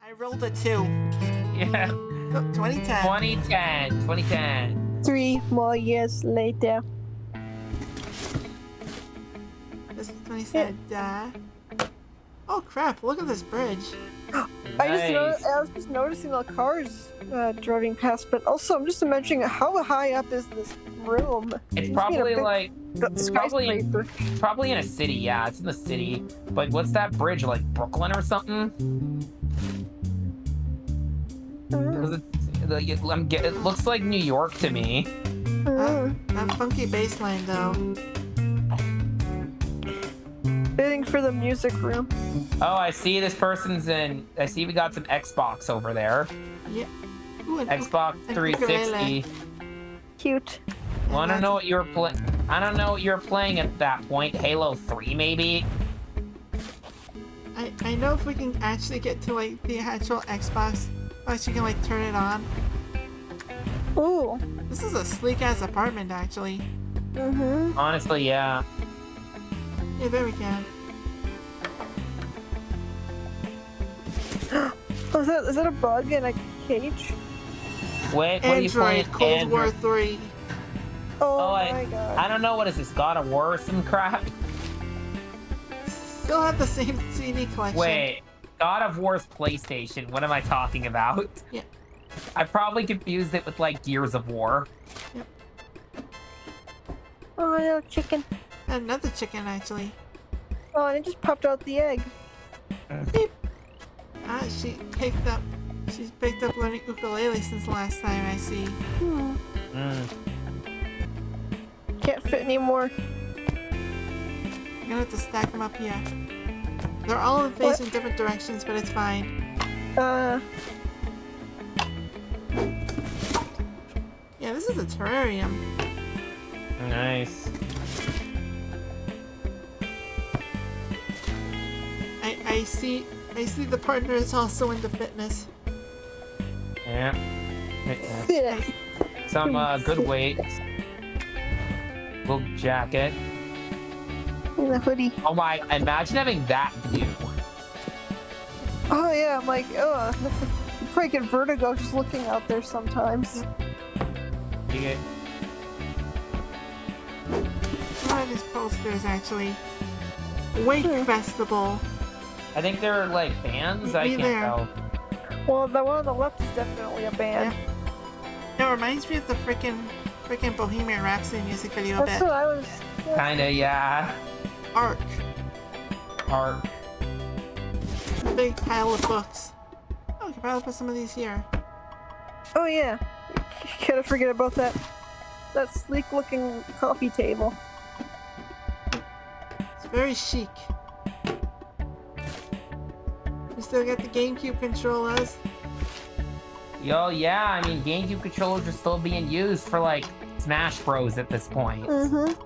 I rolled a 2. Yeah. Oh, 2010. 2010. 3 more years later. This is 2010. Oh crap, look at this bridge. Nice. I was just noticing the cars driving past, but also I'm just imagining how high up is this room? It's Must be in a probably big like skyscraper. probably in a city. Yeah, it's in the city. But what's that bridge, like Brooklyn or something? 'Cause it looks like New York to me. That funky bass line though. Bidding for the music room. Oh, I see this person's in. I see we got some Xbox over there. Yeah. Ooh, Xbox an 360. Cute. Well, I don't know what you were playing. I don't know what you were playing at that point. Halo 3, maybe. I know if we can actually get to like the actual Xbox, you can like turn it on. Ooh. This is a sleek ass apartment actually. Honestly, yeah. Yeah, there we can. Oh, is that a bug in a cage? Wait, what are you playing? Android Cold War 3. Oh my god. I don't know, what is this, God of War or some crap? Still have the same CD collection. Wait, God of War's PlayStation. What am I talking about? Yeah. I probably confused it with like Gears of War. Yep. Oh, little chicken. Another chicken actually. Oh, and it just popped out the egg. Beep. She's picked up learning ukulele since the last time I see. Can't fit anymore. I'm gonna have to stack them up here. They're all in facing different directions, but it's fine. Yeah, this is a terrarium. Nice. I see the partner is also into fitness. Yeah. Yeah. Some good weights. Little jacket. In the hoodie. Oh my! Imagine having that view. Oh yeah, I'm like, ugh. Freaking vertigo just looking out there sometimes. You get. What are these posters actually? Wake Festival. I think they're like bands. I Me can't there. tell. Well, the one on the left is definitely a band. Yeah. It reminds me of the freaking Bohemian Rhapsody music video a That's bit. what I was. Kinda, yeah. Arc. Art. A big pile of books. Oh, we could probably put some of these here. Oh yeah. Can't forget about that sleek looking coffee table. It's very chic. We still got the GameCube controllers. Yo, yeah. I mean, GameCube controllers are still being used for like Smash Bros. At this point. Put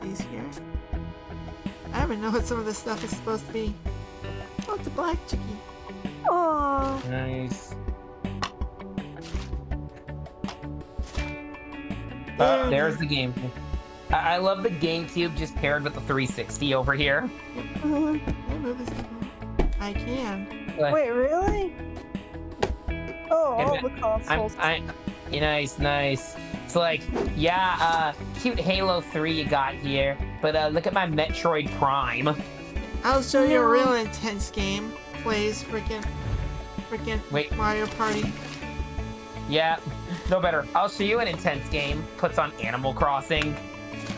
these here. I don't even know what some of this stuff is supposed to be. Oh, it's a black chickie. Oh. Nice. There There's the game. I love the GameCube just paired with the 360 over here. Can I move this? I can. Like, Wait, really? Oh, all And the consoles. Nice. It's like, yeah, cute Halo 3 you got here, but look at my Metroid Prime. I'll show you a real intense game. Plays freaking Wait. Mario Party. Yeah, no better. I'll show you an intense game. Puts on Animal Crossing.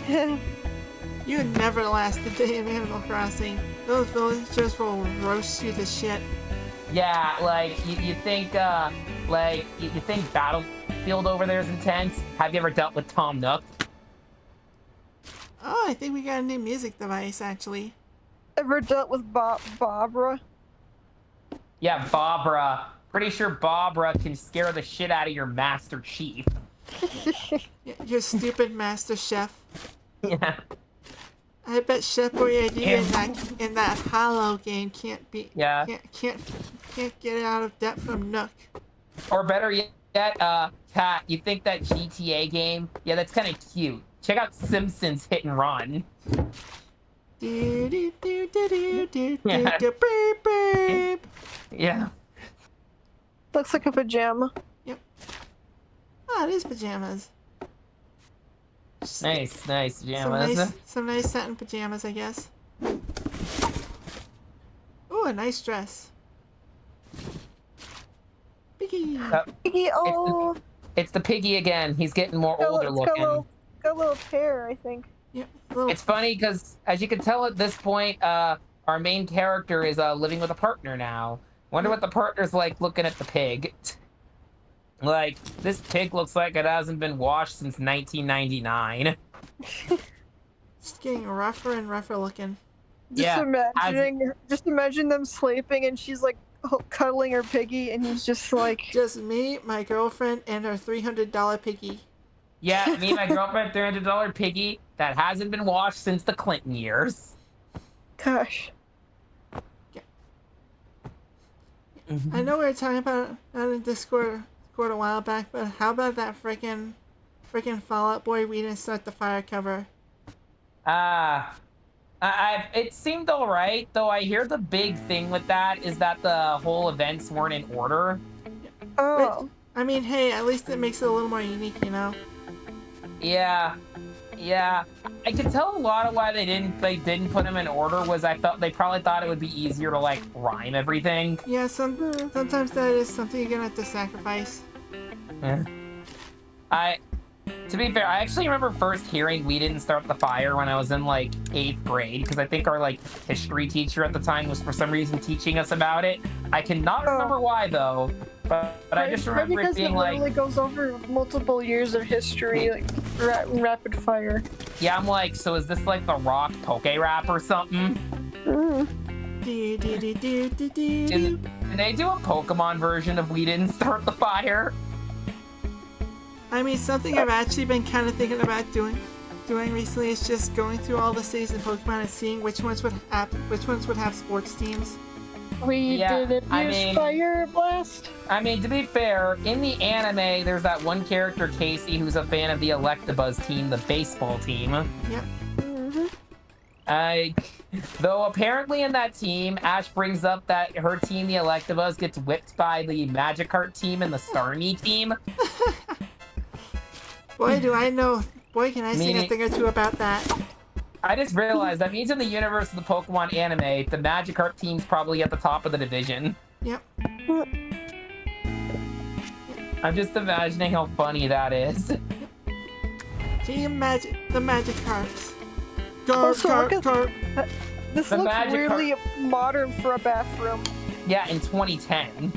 You never last a day in Animal Crossing. Those villagers will roast you to shit. Yeah, like you think you think Battlefield over there is intense? Have you ever dealt with Tom Nook? Oh, I think we got a new music device actually. Ever dealt with Barbara? Yeah, Barbara. Pretty sure Barbara can scare the shit out of your Master Chief. Your stupid Master Chef. Yeah. I bet Chef Boyardee in that Hollow game can't Yeah. can't get out of debt from Nook. Or better yet, Kat, you think that GTA game? Yeah, that's kind of cute. Check out Simpsons Hit and Run. Do, do, do, do, do, do, Yeah. do, beep, beep. Yeah. Looks like a pajama. Oh, it is pajamas. Just Nice, nice Some pajamas. nice satin pajamas, I guess. Ooh, a nice dress. Piggy. Piggy, oh, It's the piggy again. He's getting more older it's got looking. got a little hair, I think. Yep. Little. It's funny because, as you can tell at this point, our main character is living with a partner now. Wonder what the partner's like looking at the pig. Like, this pig looks like it hasn't been washed since 1999. It's getting rougher and rougher looking. Just imagine them sleeping and she's like cuddling her piggy and he's just like, Just me, my girlfriend, and her $300 piggy. Yeah, me and my girlfriend, $300 piggy that hasn't been washed since the Clinton years. gosh. I know we were talking about it on Discord a while back, but how about that freaking Fallout Boy? We didn't start the fire cover. It seemed alright, though I hear the big thing with that is that the whole events weren't in order. Oh, I mean, hey, at least it makes it a little more unique, you know? Yeah. I could tell a lot of why they didn't put them in order was they probably thought it would be easier to like rhyme everything. Yeah, sometimes that is something you're gonna have to sacrifice. To be fair, I actually remember first hearing "We Didn't Start the Fire" when I was in like 8th grade, because I think our like history teacher at the time was for some reason teaching us about it. I cannot remember why though, but I just remember it being like, it goes over multiple years of history, like rapid fire. yeah, I'm like, so is this like the Rock Poke Rap or something? Do, do, do, do, do, do, do. Can they do a Pokemon version of "We Didn't Start the Fire"? I mean, something I've actually been kind of thinking about doing recently is just going through all the cities in Pokemon and seeing which ones would have sports teams. We didn't use Fire Blast. I mean, to be fair, in the anime, there's that one character, Casey, who's a fan of the Electabuzz team, the baseball team. Yep. Though apparently in that team, Ash brings up that her team, the Electabuzz, gets whipped by the Magikarp team and the Starmie team. Boy, do I know. Boy, can I sing a thing or two about that. I just realized that means in the universe of the Pokemon anime, the Magikarp team's probably at the top of the division. Yep. I'm just imagining how funny that is. Team Magic, the Magikarps. Carp. This The looks Magikarp. really modern for a bathroom. Yeah, in 2010.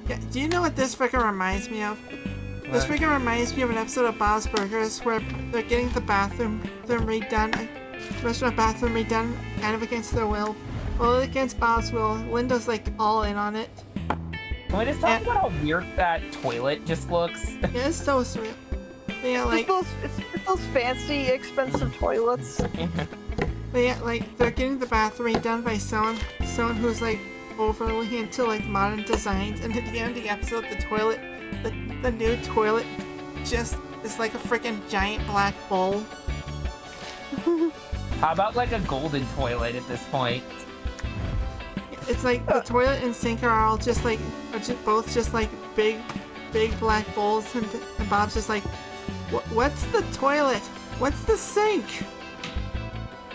Yeah, do you know what this freaking reminds me of? This freaking reminds me of an episode of Bob's Burgers where they're getting the bathroom redone, restaurant bathroom redone, kind of against their will. Well, against Bob's will, Linda's like all in on it. Can we just talk about how weird that toilet just looks? Yeah, it's so surreal. Yeah, like, It's those fancy, expensive toilets. but yeah, like they're getting the bathroom redone by someone who's like overly into like modern designs, and at the end of the episode, the new toilet just is like a freaking giant black bowl. How about like a golden toilet at this point? It's like the toilet and sink are all just like both just like big black bowls, and Bob's just like, what's the toilet? What's the sink?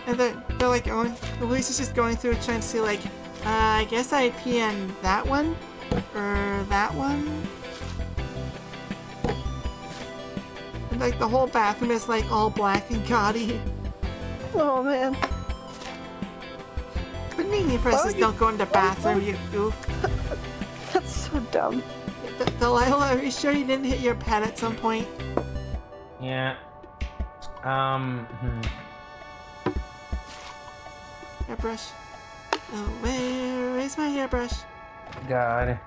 And they're like going. Luis is just going through trying to see like, I guess I pee in that one or that one. And like the whole bathroom is like all black and gaudy. Oh man. Panini presses don't go in the bathroom, you goof. That's so dumb. Delilah, are you sure you didn't hit your pet at some point? Yeah. Hairbrush. Oh, where is my hairbrush? God.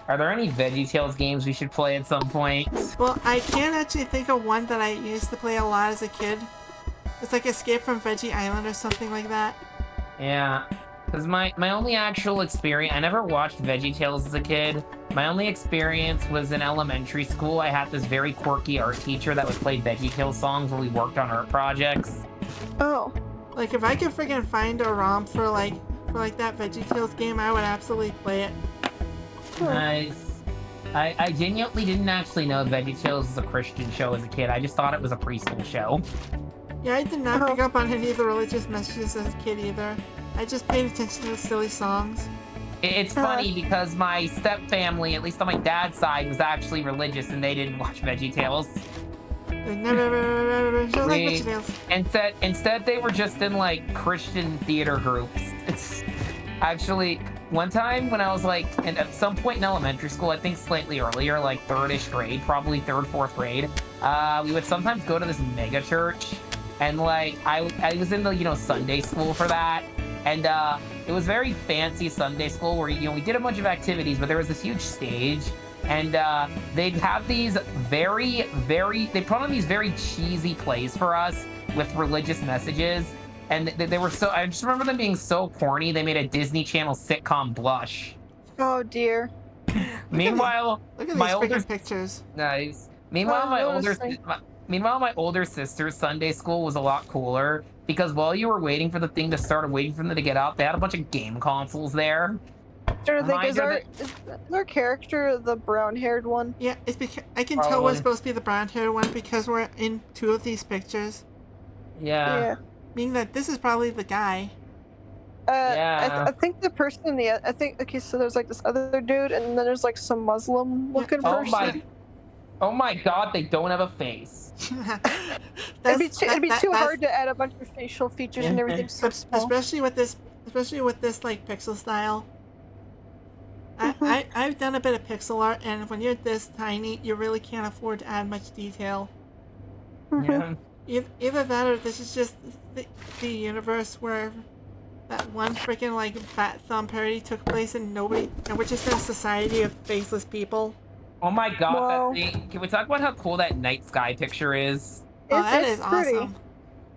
Are there any VeggieTales games we should play at some point? Well, I can't actually think of one that I used to play a lot as a kid. It's like Escape from Veggie Island or something like that. Yeah. Because my only actual experience, I never watched VeggieTales as a kid. My only experience was in elementary school. I had this very quirky art teacher that would play VeggieTales songs while we worked on art projects. Oh. Like if I could freaking find a ROM for like that VeggieTales game, I would absolutely play it. Nice. I genuinely didn't actually know VeggieTales was a Christian show as a kid. I just thought it was a preschool show. Yeah, I did not pick up on any of the religious messages as a kid either. I just paid attention to the silly songs. It's funny because my step family, at least on my dad's side, was actually religious and they didn't watch VeggieTales. They never like VeggieTales. Instead, they were just in like Christian theater groups. It's actually one time when I was like, and at some point in elementary school, I think slightly earlier, like third-ish grade, probably third, fourth grade, we would sometimes go to this mega church, and like I was in the Sunday school for that. And it was very fancy Sunday school where, we did a bunch of activities, but there was this huge stage. And they'd have these they put on these very cheesy plays for us with religious messages. And they were so, I just remember them being so corny, they made a Disney Channel sitcom blush. Oh, dear. Meanwhile, look at my these older... pictures. Nice. Meanwhile, my older sister's Sunday school was a lot cooler because while you were waiting for the thing to start and waiting for them to get out, they had a bunch of game consoles there. Sort of think, is our character the brown-haired one? Yeah, it's because I can tell we're supposed to be the brown-haired one because we're in two of these pictures. Yeah. Meaning that this is probably the guy. I think the person in the okay, so there's like this other dude, and then there's like some Muslim-looking person. Oh my God! They don't have a face. It'd be too hard to add a bunch of facial features and everything so small. Especially with this like pixel style. I've done a bit of pixel art, and when you're this tiny, you really can't afford to add much detail. Yeah. Either that, or this is just the universe where that one freaking like Fat Thumb parody took place, and we're just in a society of faceless people. Oh my God! That thing. Can we talk about how cool that night sky picture is? Oh, that is awesome.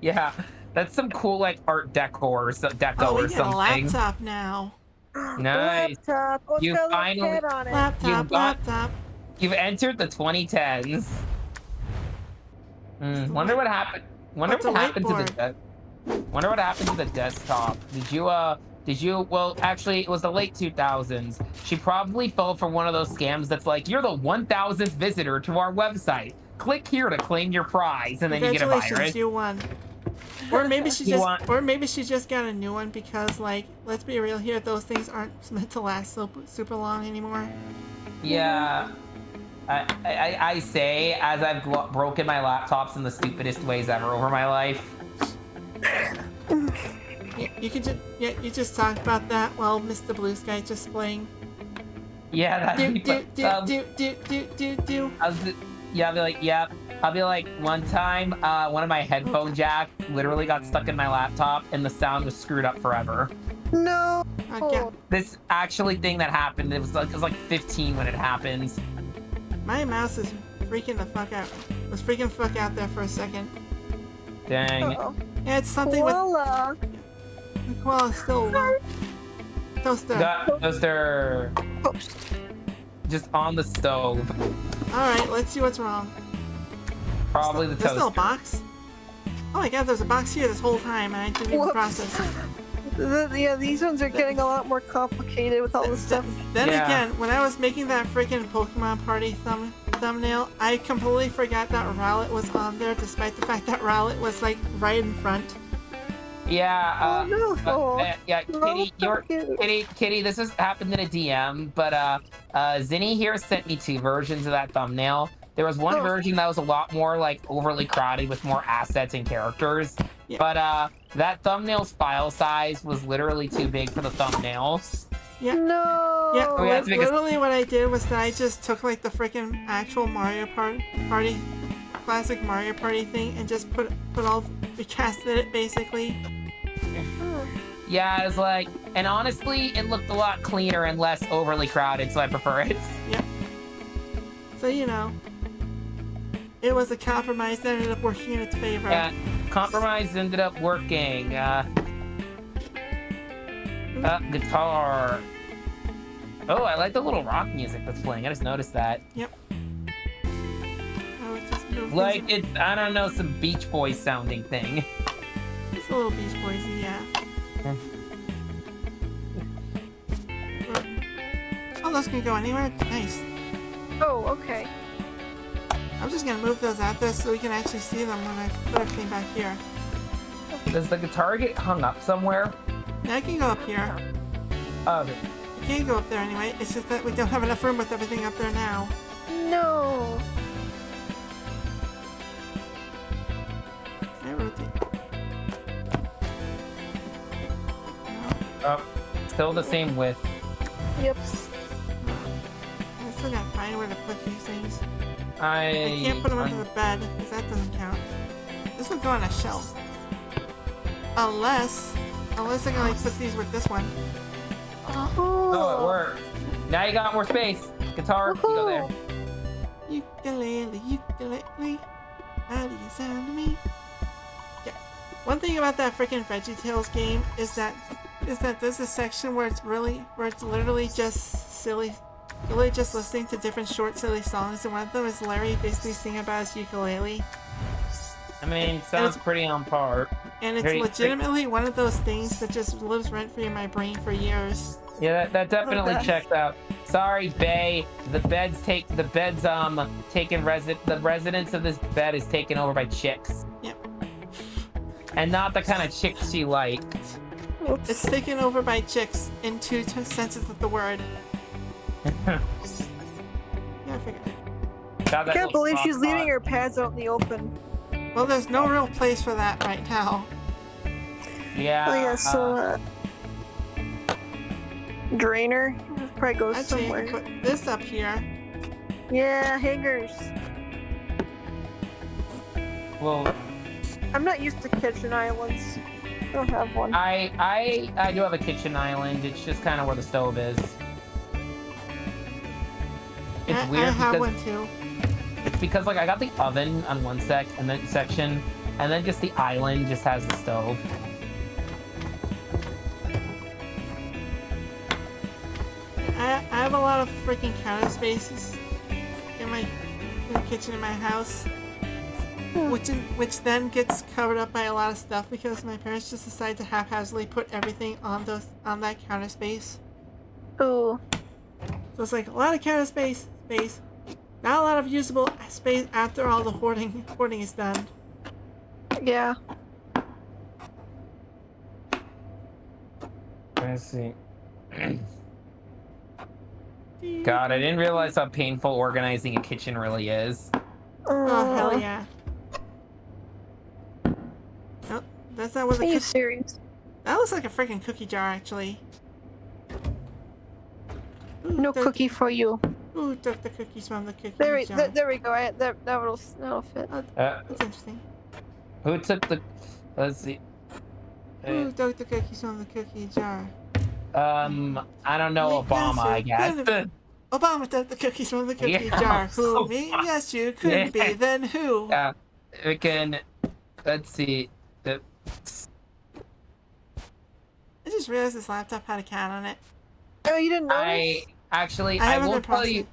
Yeah, that's some cool like art deco or something. We get a laptop now. Nice. Laptop. You finally on it. Laptop. You've entered the 2010s. Wonder what happened. Wonder what happened to the desktop. Did you? Well, actually, it was the late 2000s. She probably fell for one of those scams that's like, you're the 1000th visitor to our website. Click here to claim your prize, and then you get a virus. Congratulations, you won. Or maybe she just got a new one because, like, let's be real here, those things aren't meant to last so super long anymore. Yeah. I say as I've broken my laptops in the stupidest ways ever over my life. You just talked about that while Mr. Blue Sky just playing. Yeah, do. I'll be like, one time, one of my headphone jacks literally got stuck in my laptop and the sound was screwed up forever. No. Okay. This actually thing that happened, it was like 15 when it happened. My mouse is freaking the fuck out. Was freaking the fuck out there for a second. Dang. Uh-oh. Yeah, it's something with... The koala's still low. Toaster. Toaster. Just on the stove. Alright, let's see what's wrong. Probably the toaster. There's still a box? Oh my God, there's a box here this whole time and I didn't even process it. Yeah, these ones are getting a lot more complicated with all this stuff. Then again, when I was making that freaking Pokemon Party thumbnail, I completely forgot that Rowlet was on there, despite the fact that Rowlet was like right in front. Yeah. Kitty, Kitty. This has happened in a DM, but Zinni here sent me 2 versions of that thumbnail. There was one version that was a lot more like overly crowded with more assets and characters. Yeah. But that thumbnail's file size was literally too big for the thumbnails. Yeah. No. Yeah. Literally, what I did was that I just took like the freaking actual Mario Party, classic Mario Party thing, and just recasted it basically. Yeah, it was like, and honestly, it looked a lot cleaner and less overly crowded, so I prefer it. Yeah. So it was a compromise that ended up working in its favor. Yeah, compromise ended up working. Guitar. Oh, I like the little rock music that's playing. I just noticed that. Yep. Like it's, I don't know, some Beach Boys sounding thing. a little Beach Boysy, yeah. Oh, those can go anywhere? Nice. Oh, okay. I'm just gonna move those out there so we can actually see them when I put everything back here. Does the guitar get hung up somewhere? Yeah, I can go up here. Oh, okay. I can't go up there anyway. It's just that we don't have enough room with everything up there now. No. I rotate. Oh, still the same width. Yep. I still gotta find where to put these things. I can't put them under the bed because that doesn't count. This would go on a shelf. Unless I can like put these with this one. Oh, it works. Now you got more space. Guitar, you go there. Ukulele, ukulele. How do you sound to me? Yeah. One thing about that freaking VeggieTales game is that there's a section where it's literally just silly. Really just listening to different short silly songs, and one of them is Larry basically singing about his ukulele. I mean, sounds pretty on par. And it's legitimately one of those things that just lives rent-free in my brain for years. Yeah, that definitely checks out. Sorry, Bae. The residence of this bed is taken over by chicks. Yep. And not the kind of chicks she liked. It's taken over by chicks in two senses of the word. Yeah, I figured. I can't believe she's leaving her pads out in the open. Well, there's no real place for that right now. Yeah. Oh yeah, so drainer probably goes actually, somewhere. I can put this up here. Yeah, hangers. Well, I'm not used to kitchen islands. I don't have one. I do have a kitchen island. It's just kind of where the stove is. It's weird. I have because, one too. It's because like I got the oven on one section, and then just the island just has the stove. I have a lot of freaking counter spaces in the kitchen in my house, which then gets covered up by a lot of stuff because my parents just decide to haphazardly put everything on that counter space. Ooh. So it's like a lot of counter space, not a lot of usable space after all the hoarding is done. Yeah. Let's see. God, I didn't realize how painful organizing a kitchen really is. Oh, hell yeah. Nope, that's not what the Are you serious? That looks like a freaking cookie jar, actually. Ooh, No cookie for you. Ooh, took the cookies from the cookie jar. There we go. That'll fit. That's interesting. Who took the... Let's see. Ooh, took the cookies from the cookie jar. I don't know, Obama, I guess. Obama took the cookies from the cookie Yeah, jar. Who, so me? Yes, you couldn't be. Then who? Yeah, we can... Let's see. I just realized this laptop had a cat on it. Oh, you didn't notice? I will tell you.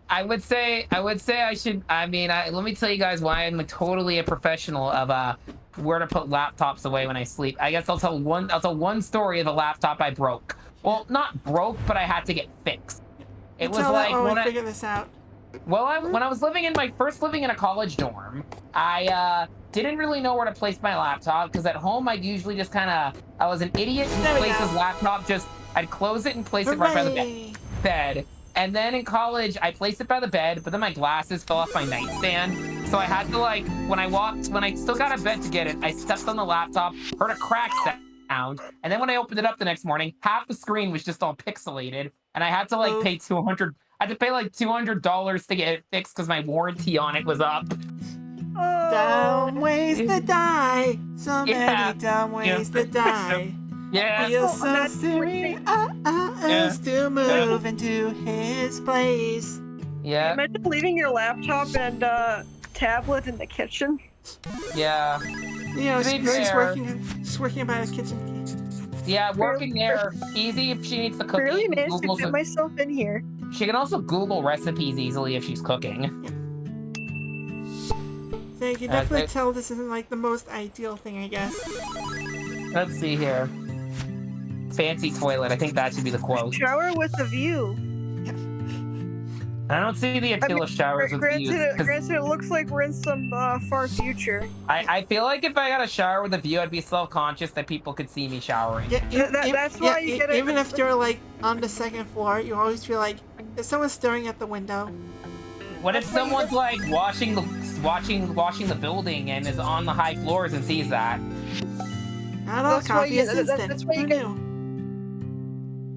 I would say I should. I mean, let me tell you guys why I'm totally a professional of where to put laptops away when I sleep. I guess I'll tell one story of a laptop I broke. Well, not broke, but I had to get fixed. It was like when I figure this out. Well, when I was living in a college dorm, I didn't really know where to place my laptop because at home I'd usually just I was an idiot and place his laptop I'd close it and place it right by the bed. And then in college, I placed it by the bed, but then my glasses fell off my nightstand. So I had to when I still got out of bed to get it, I stepped on the laptop, heard a crack sound, and then when I opened it up the next morning, half the screen was just all pixelated, and I had to pay $200. I had to pay $200 to get it fixed because my warranty on it was up. Dumb ways to die. So many dumb ways to die. Yeah. Feels so serious to move into his place. Yeah. Imagine leaving your laptop and tablet in the kitchen. Yeah. You know, she's working by the kitchen. Yeah, working there, easy if she needs to cook. Really managed to fit myself in here. She can also Google recipes easily if she's cooking. So you can definitely tell this isn't the most ideal thing, I guess. Let's see here. Fancy toilet. I think that should be the quote. Shower with a view. I don't see the appeal of showers with views. Granted, it looks like we're in some far future. I feel like if I got a shower with a view, I'd be self-conscious that people could see me showering. Yeah, that's why you get it. Even if you're like on the second floor, you always feel like, is someone staring at the window? What if someone's like watching the building and is on the high floors and sees that? Not all coffee is instant. That's why you get.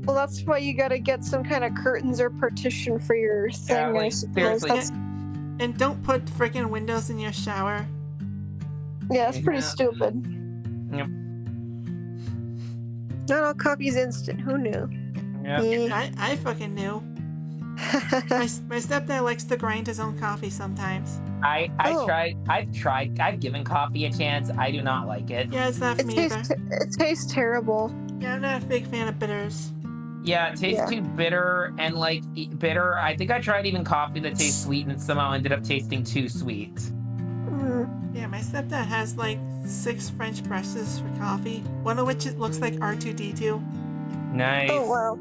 Well, that's why you gotta get some kind of curtains or partition for your thing. Yeah, like, seriously. And don't put freaking windows in your shower. Yeah, that's pretty stupid. Yep. Not all coffee's instant. Who knew? Yeah. I fucking knew. My stepdad likes to grind his own coffee sometimes. I've tried. I've given coffee a chance. I do not like it. Yeah, it's not for me either. It tastes terrible. Yeah, I'm not a big fan of bitters. Yeah, it tastes too bitter and like bitter. I think I tried even coffee that tastes sweet and somehow ended up tasting too sweet. Yeah, my stepdad has like 6 French presses for coffee, one of which it looks like R2-D2. Nice. Oh wow.